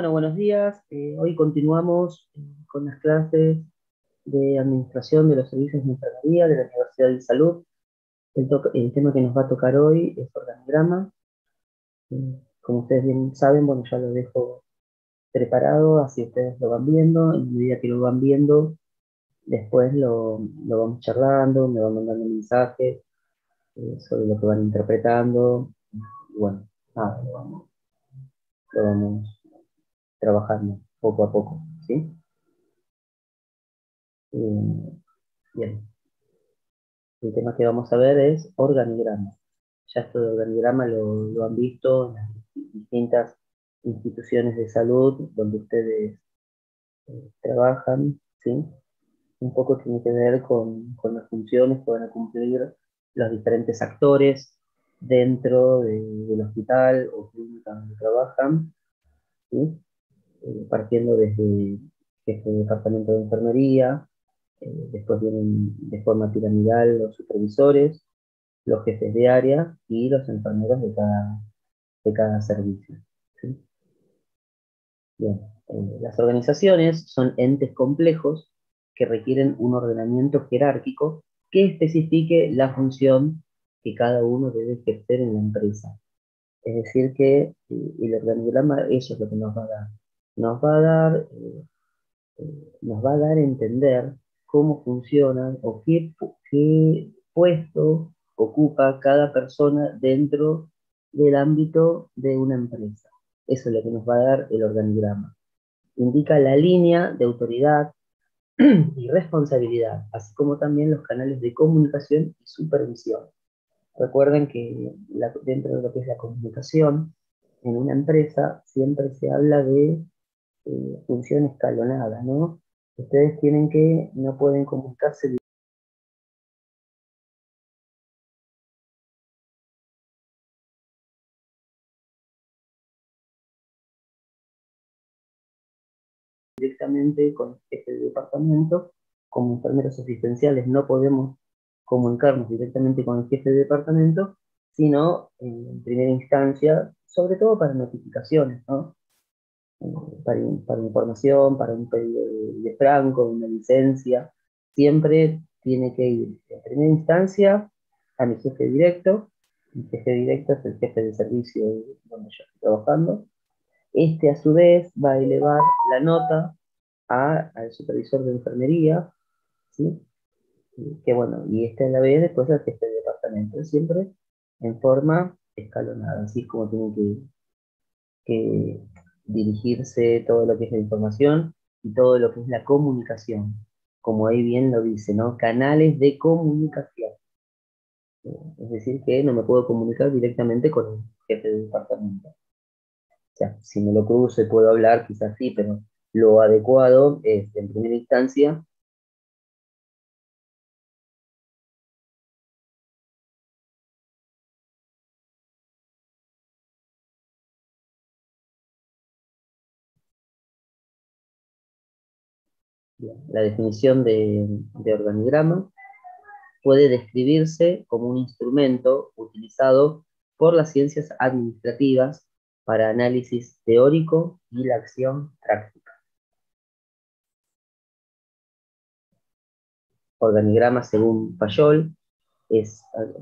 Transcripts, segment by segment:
Bueno, buenos días. Hoy continuamos con las clases de Administración de los Servicios de Enfermería de la Universidad de Salud. El tema que nos va a tocar hoy es organigrama. Como ustedes bien saben, bueno, ya lo dejo preparado, así ustedes lo van viendo. En medida que lo van viendo, después lo vamos charlando, me van mandando mensajes sobre lo que van interpretando. Y bueno, nada, lo vamos trabajando poco a poco, ¿sí? Bien. El tema que vamos a ver es organigrama. Ya esto de organigrama lo han visto en las distintas instituciones de salud donde ustedes trabajan, ¿sí? Un poco tiene que ver con las funciones que van a cumplir los diferentes actores dentro del hospital o clínica donde trabajan, ¿sí? Partiendo desde jefe de departamento de enfermería, después vienen de forma piramidal los supervisores, los jefes de área y los enfermeros de cada servicio, ¿sí? Bien, las organizaciones son entes complejos que requieren un ordenamiento jerárquico que especifique la función que cada uno debe ejercer en la empresa. Es decir, que el organigrama, eso es lo que nos va a dar. Nos va a dar, nos va a dar a entender cómo funcionan o qué puesto ocupa cada persona dentro del ámbito de una empresa. Eso es lo que nos va a dar el organigrama. Indica la línea de autoridad y responsabilidad, así como también los canales de comunicación y supervisión. Recuerden que dentro de lo que es la comunicación, en una empresa siempre se habla de función escalonada, ¿no? Ustedes no pueden comunicarse directamente con el jefe de departamento. Como enfermeros asistenciales no podemos comunicarnos directamente con el jefe de departamento, sino en primera instancia, sobre todo para notificaciones, ¿no? Eh, para información, para un pedido de franco, de una licencia, siempre tiene que ir en primera instancia a mi jefe directo. Mi jefe directo es el jefe de servicio donde yo estoy trabajando. Este a su vez va a elevar la nota al supervisor de enfermería, ¿sí? Que bueno, y este a la vez después al jefe de departamento, siempre en forma escalonada, así es como tiene que dirigirse todo lo que es la información y todo lo que es la comunicación, como ahí bien lo dice, ¿no? Canales de comunicación. Es decir, que no me puedo comunicar directamente con el jefe de departamento. O sea, si me lo cruzo y puedo hablar, quizás sí, pero lo adecuado es, en primera instancia, bien, la definición de organigrama puede describirse como un instrumento utilizado por las ciencias administrativas para análisis teórico y la acción práctica. Organigrama según Fayol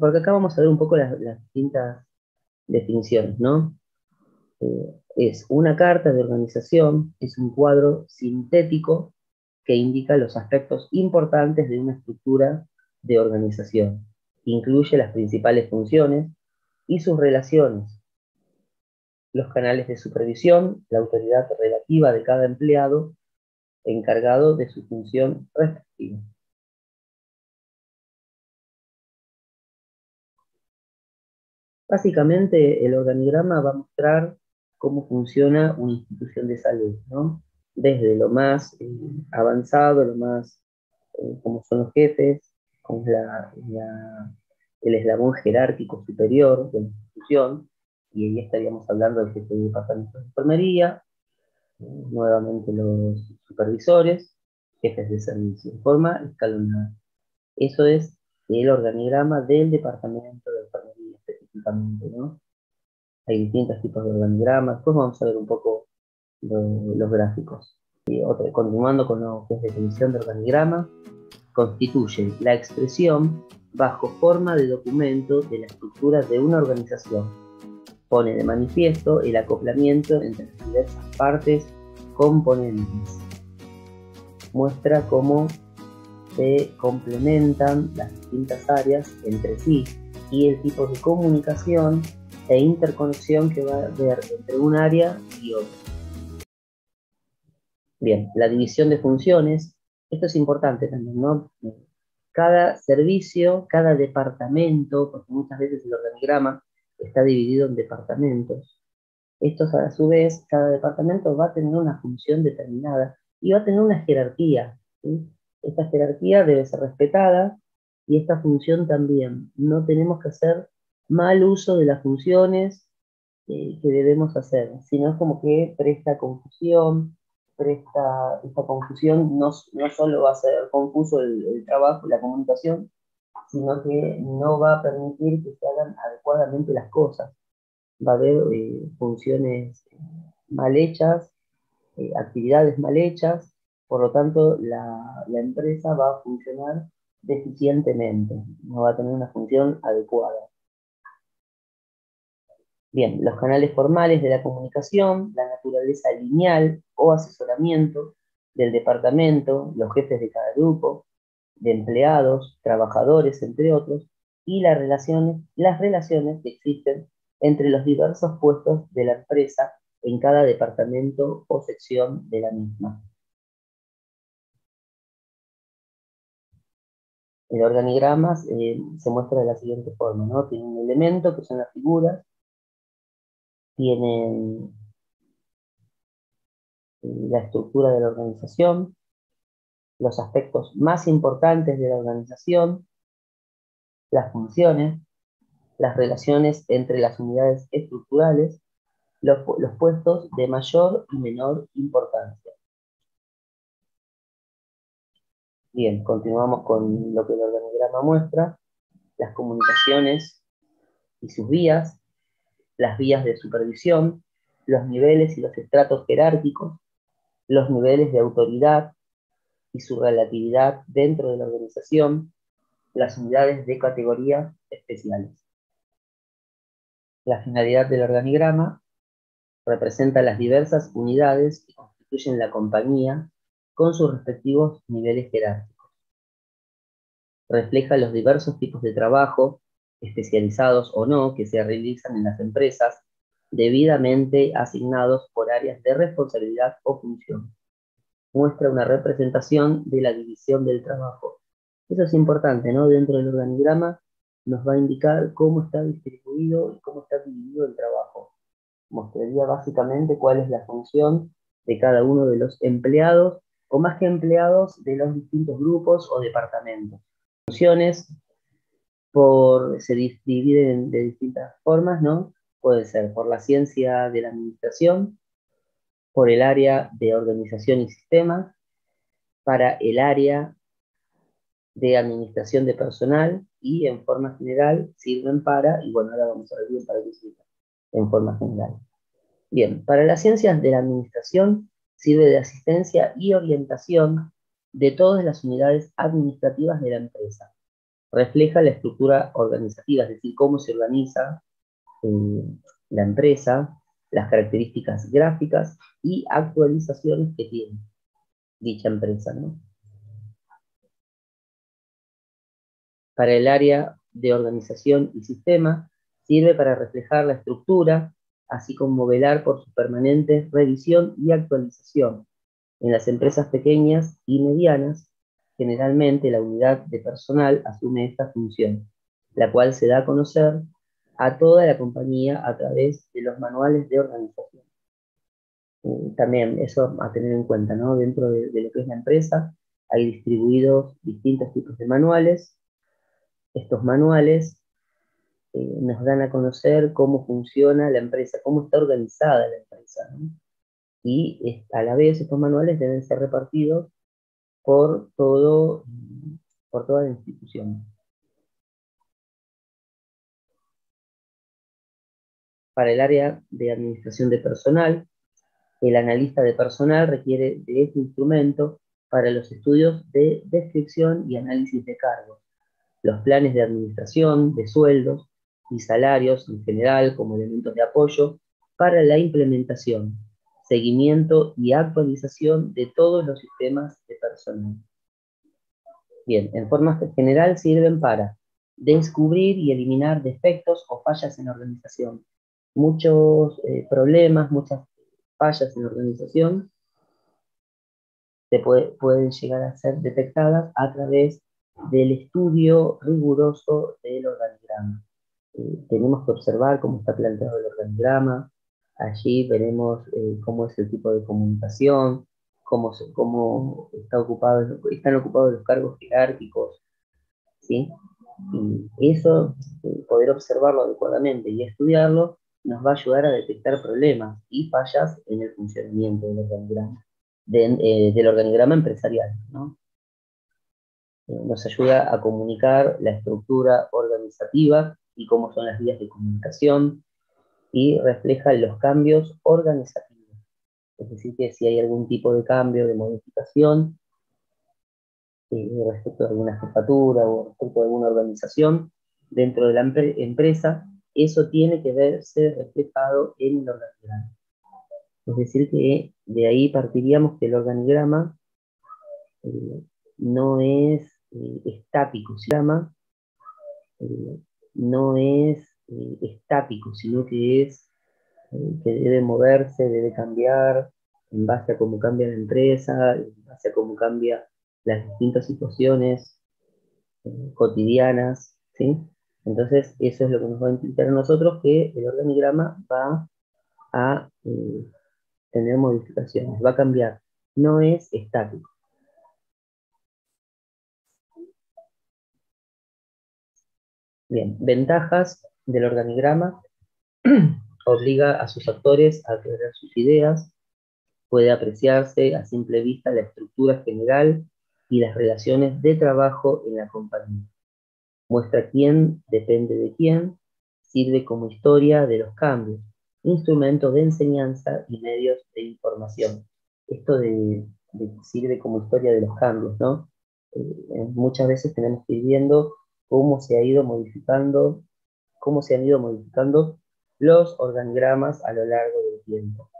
porque acá vamos a ver un poco las distintas definiciones, ¿no? Es una carta de organización, es un cuadro sintético que indica los aspectos importantes de una estructura de organización. Incluye las principales funciones y sus relaciones, los canales de supervisión, la autoridad relativa de cada empleado encargado de su función respectiva. Básicamente, el organigrama va a mostrar cómo funciona una institución de salud, ¿no? Desde lo más avanzado, como son los jefes, como es el eslabón jerárquico superior de la institución, y ahí estaríamos hablando del jefe de departamento de enfermería, nuevamente los supervisores, jefes de servicio, de forma escalonada. Eso es el organigrama del departamento de enfermería específicamente, ¿no? Hay distintos tipos de organigramas, después vamos a ver un poco los gráficos. Continuando con lo que es definición de organigrama, constituye la expresión bajo forma de documento de la estructura de una organización. Pone de manifiesto el acoplamiento entre las diversas partes componentes. Muestra cómo se complementan las distintas áreas entre sí y el tipo de comunicación e interconexión que va a haber entre un área y otra. Bien, la división de funciones, esto es importante también, ¿no? Cada servicio, cada departamento, porque muchas veces el organigrama está dividido en departamentos. Estos, a su vez, cada departamento va a tener una función determinada y va a tener una jerarquía, ¿sí? Esta jerarquía debe ser respetada y esta función también. No tenemos que hacer mal uso de las funciones que debemos hacer, sino es como que esta confusión no solo va a ser confuso el trabajo, la comunicación, sino que no va a permitir que se hagan adecuadamente las cosas. Va a haber funciones mal hechas, actividades mal hechas, por lo tanto la empresa va a funcionar deficientemente, no va a tener una función adecuada. Bien, los canales formales de la comunicación, la naturaleza lineal o asesoramiento del departamento, los jefes de cada grupo, de empleados, trabajadores, entre otros, y las relaciones que existen entre los diversos puestos de la empresa en cada departamento o sección de la misma. El organigrama se muestra de la siguiente forma, ¿no? Tiene un elemento que son las figuras, tienen la estructura de la organización, los aspectos más importantes de la organización, las funciones, las relaciones entre las unidades estructurales, los puestos de mayor y menor importancia. Bien, continuamos con lo que el organigrama muestra, las comunicaciones y sus vías, las vías de supervisión, los niveles y los estratos jerárquicos, los niveles de autoridad y su relatividad dentro de la organización, las unidades de categoría especiales. La finalidad del organigrama representa las diversas unidades que constituyen la compañía con sus respectivos niveles jerárquicos. Refleja los diversos tipos de trabajo, especializados o no, que se realizan en las empresas, debidamente asignados por áreas de responsabilidad o función. Muestra una representación de la división del trabajo. Eso es importante, ¿no? Dentro del organigrama nos va a indicar cómo está distribuido y cómo está dividido el trabajo. Mostraría básicamente cuál es la función de cada uno de los empleados, o más que empleados, de los distintos grupos o departamentos. Funciones se dividen de distintas formas, ¿no? Puede ser por la ciencia de la administración, por el área de organización y sistemas, para el área de administración de personal y en forma general sirven para, y bueno, ahora vamos a ver bien para qué sirven en forma general. Bien, para las ciencias de la administración sirve de asistencia y orientación de todas las unidades administrativas de la empresa. Refleja la estructura organizativa, es decir, cómo se organiza la empresa, las características gráficas y actualizaciones que tiene dicha empresa, ¿no? Para el área de organización y sistema, sirve para reflejar la estructura, así como velar por su permanente revisión y actualización. En las empresas pequeñas y medianas, generalmente la unidad de personal asume esta función, la cual se da a conocer a toda la compañía a través de los manuales de organización. También eso a tener en cuenta, ¿no? Dentro de lo que es la empresa, hay distribuidos distintos tipos de manuales. Estos manuales nos dan a conocer cómo funciona la empresa, cómo está organizada la empresa, ¿no? Y a la vez estos manuales deben ser repartidos por toda la institución. Para el área de administración de personal, El analista de personal requiere de este instrumento para los estudios de descripción y análisis de cargos, los planes de administración, de sueldos y salarios en general como elementos de apoyo para la implementación, seguimiento y actualización de todos los sistemas de personal. Bien, en forma general sirven para descubrir y eliminar defectos o fallas en la organización. Muchos problemas, muchas fallas en la organización pueden llegar a ser detectadas a través del estudio riguroso del organigrama. Tenemos que observar cómo está planteado el organigrama, allí veremos cómo es el tipo de comunicación, cómo están ocupados los cargos jerárquicos, ¿sí? Y eso, poder observarlo adecuadamente y estudiarlo, nos va a ayudar a detectar problemas y fallas en el funcionamiento del organigrama empresarial, ¿no? Nos ayuda a comunicar la estructura organizativa y cómo son las vías de comunicación, y refleja los cambios organizativos. Es decir, que si hay algún tipo de cambio, de modificación, respecto a alguna jefatura o respecto a alguna organización dentro de la empresa, eso tiene que verse reflejado en el organigrama. Es decir, que de ahí partiríamos que el organigrama eh, no es estático, eh, no es estático, sino que es que debe moverse, debe cambiar en base a cómo cambia la empresa, en base a cómo cambia las distintas situaciones cotidianas, ¿sí? Entonces, eso es lo que nos va a implicar a nosotros que el organigrama va a tener modificaciones, va a cambiar, no es estático. Bien, ventajas del organigrama: obliga a sus actores a aclarar sus ideas, puede apreciarse a simple vista la estructura general y las relaciones de trabajo en la compañía. Muestra quién depende de quién, sirve como historia de los cambios, instrumento de enseñanza y medios de información. Esto de sirve como historia de los cambios, ¿no? Muchas veces tenemos que ir viendo cómo se ha ido modificando, cómo se han ido modificando los organigramas a lo largo del tiempo.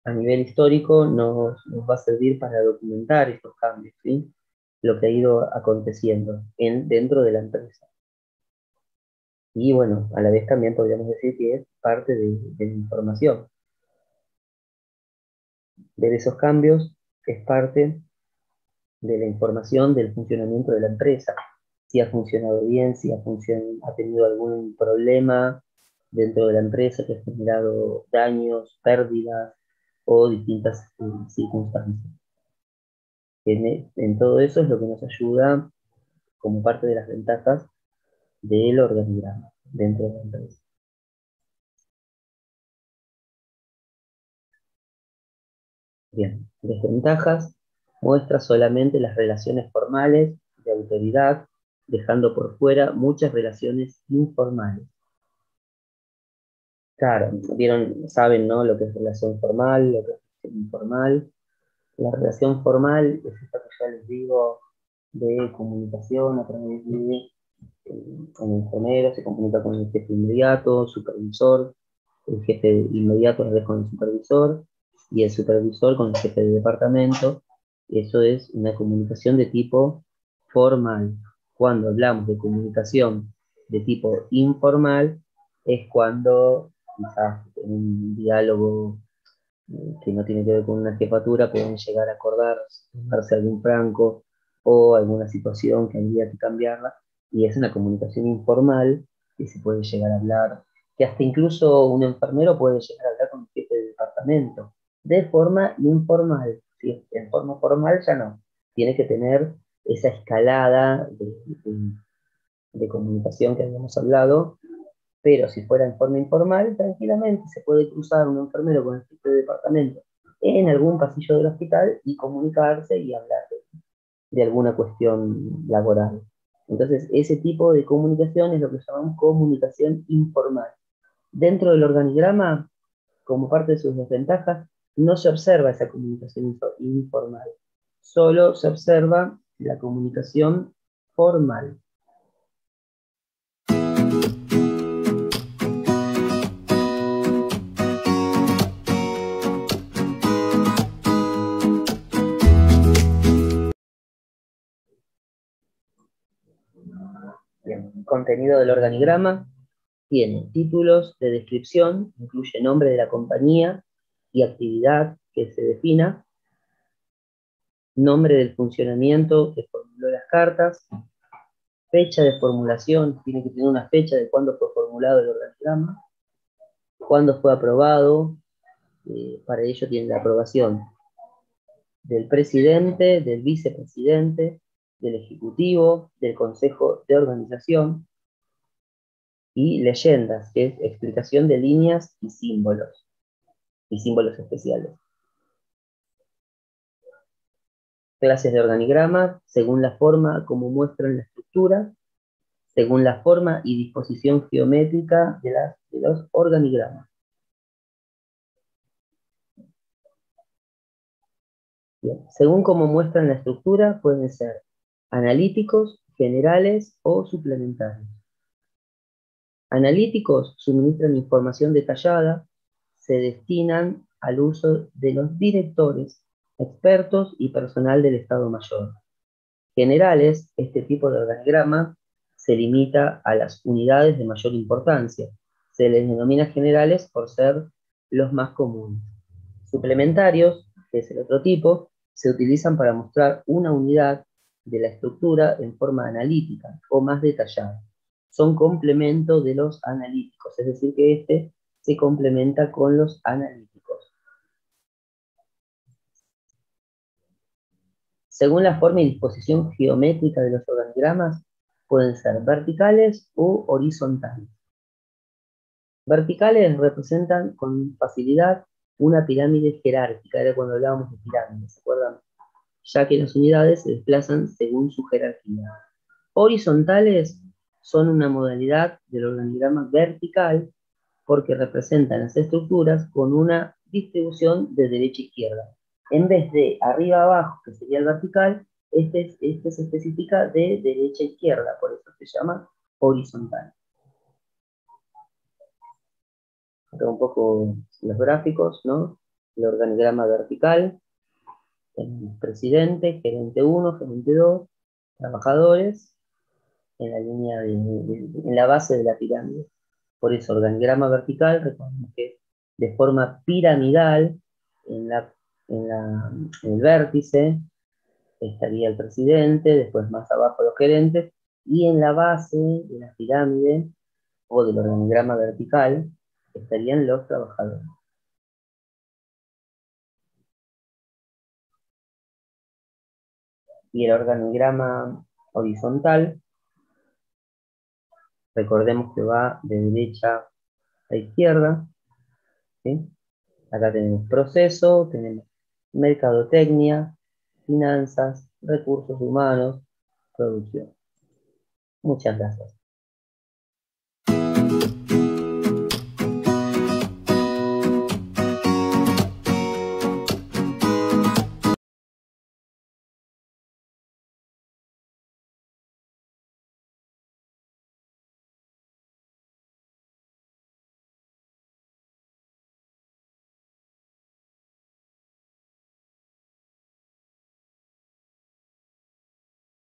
A nivel histórico nos va a servir para documentar estos cambios, ¿sí? Lo que ha ido aconteciendo dentro de la empresa. Y bueno, a la vez también podríamos decir que es parte de la información. Ver esos cambios es parte de la información del funcionamiento de la empresa. Si ha funcionado bien, si ha tenido algún problema dentro de la empresa que ha generado daños, pérdidas o distintas circunstancias. En todo eso es lo que nos ayuda como parte de las ventajas del organigrama dentro de la empresa. Bien, desventajas: muestra solamente las relaciones formales de autoridad, dejando por fuera muchas relaciones informales. Claro, vieron, saben, ¿no? Lo que es relación formal, lo que es relación informal. La relación formal es esta que ya les digo, de comunicación a través de un enfermero, se comunica con el jefe inmediato, supervisor, el jefe inmediato a veces con el supervisor, y el supervisor con el jefe de departamento. Eso es una comunicación de tipo formal. Cuando hablamos de comunicación de tipo informal, es cuando quizás en un diálogo que no tiene que ver con una jefatura pueden llegar a acordarse algún franco o alguna situación que habría que cambiarla, y es una comunicación informal que se puede llegar a hablar, que hasta incluso un enfermero puede llegar a hablar con el jefe de departamento, de forma informal, ¿sí? En forma formal ya no, tiene que tener esa escalada de comunicación que habíamos hablado, pero si fuera en forma informal, tranquilamente se puede cruzar un enfermero con el jefe de departamento en algún pasillo del hospital y comunicarse y hablar de alguna cuestión laboral. Entonces, ese tipo de comunicación es lo que llamamos comunicación informal. Dentro del organigrama, como parte de sus desventajas, no se observa esa comunicación informal, solo se observa la comunicación formal. Bien, contenido del organigrama tiene títulos de descripción, incluye nombre de la compañía y actividad que se defina, nombre del funcionamiento que formuló las cartas, fecha de formulación, tiene que tener una fecha de cuándo fue formulado el organigrama, cuándo fue aprobado, para ello tiene la aprobación del presidente, del vicepresidente, del ejecutivo, del consejo de organización, y leyendas, que es explicación de líneas y símbolos especiales. Clases de organigrama, según la forma como muestran la estructura, según la forma y disposición geométrica de los organigramas. Bien. Según cómo muestran la estructura, pueden ser analíticos, generales o suplementarios. Analíticos suministran información detallada, se destinan al uso de los directores, expertos y personal del Estado Mayor. Generales, este tipo de organigrama se limita a las unidades de mayor importancia. Se les denomina generales por ser los más comunes. Suplementarios, que es el otro tipo, se utilizan para mostrar una unidad de la estructura en forma analítica o más detallada. Son complemento de los analíticos, es decir, que este se complementa con los analíticos. Según la forma y disposición geométrica de los organigramas, pueden ser verticales u horizontales. Verticales representan con facilidad una pirámide jerárquica, era cuando hablábamos de pirámides, ¿se acuerdan? Ya que las unidades se desplazan según su jerarquía. Horizontales son una modalidad del organigrama vertical porque representan las estructuras con una distribución de derecha a izquierda. En vez de arriba a abajo, que sería el vertical, este se especifica de derecha a izquierda, por eso se llama horizontal. Acá un poco los gráficos, ¿no? El organigrama vertical, el presidente, gerente 1, gerente 2, trabajadores, en la línea en la base de la pirámide. Por eso, organigrama vertical, recordemos que de forma piramidal, en el vértice estaría el presidente, después más abajo los gerentes, y en la base de la pirámide o del organigrama vertical estarían los trabajadores. Y el organigrama horizontal, recordemos que va de derecha a izquierda, ¿sí? Acá tenemos proceso, tenemos mercadotecnia, finanzas, recursos humanos, producción. Muchas gracias.